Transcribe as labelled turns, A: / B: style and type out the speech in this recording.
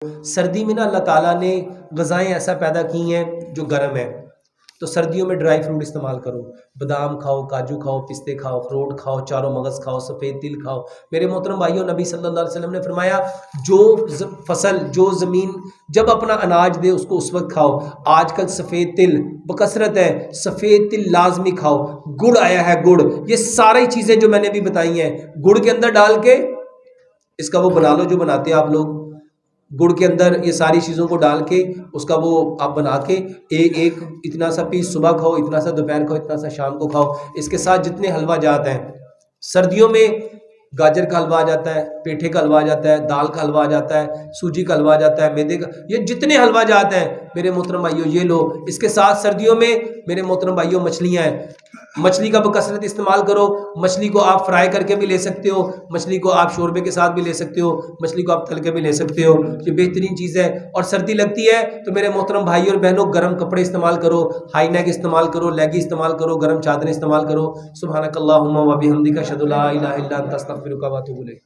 A: سردی میں نا اللہ تعالیٰ نے غذائیں ایسا پیدا کی ہیں جو گرم ہیں، تو سردیوں میں ڈرائی فروٹ استعمال کرو، بادام کھاؤ، کاجو کھاؤ، پستے کھاؤ، اخروٹ کھاؤ، چاروں مغز کھاؤ، سفید تل کھاؤ۔ میرے محترم بھائیوں، نبی صلی اللہ علیہ وسلم نے فرمایا جو فصل، جو زمین جب اپنا اناج دے اس کو اس وقت کھاؤ۔ آج کل سفید تل بکثرت ہے، سفید تل لازمی کھاؤ۔ گڑ آیا ہے، گڑ، یہ ساری چیزیں جو میں نے بھی بتائی ہیں گڑ کے اندر ڈال کے اس کا وہ بنا لو جو بناتے ہیں آپ لوگ، گڑ کے اندر یہ ساری چیزوں کو ڈال کے اس کا وہ آپ بنا کے ایک اتنا سا پیس صبح کھاؤ، اتنا سا دوپہر کھاؤ، اتنا سا شام کو کھاؤ۔ اس کے ساتھ جتنے حلوہ جات ہیں، سردیوں میں گاجر کا حلوہ آ جاتا ہے، پیٹھے کا حلوہ آ جاتا ہے، دال کا حلوہ آ جاتا ہے، سوجی کا حلوہ آ جاتا ہے، میدے کا، یہ جتنے حلوہ جات ہیں میرے محترم بھائیوں یہ لو۔ اس کے ساتھ سردیوں میں میرے محترم بھائیوں مچھلیاں ہیں، مچھلی کا بکثرت استعمال کرو۔ مچھلی کو آپ فرائی کر کے بھی لے سکتے ہو، مچھلی کو آپ شوربے کے ساتھ بھی لے سکتے ہو، مچھلی کو آپ تل کے بھی لے سکتے ہو، یہ بہترین چیز ہے۔ اور سردی لگتی ہے تو میرے محترم بھائی اور بہنوں گرم کپڑے استعمال کرو، ہائی نیک استعمال کرو، لیگی استعمال کرو، گرم چادریں استعمال کرو۔ سبحانک اللہم و بحمدک اشہد ان لا الہ الا انت استغفرک و اتوب الیک۔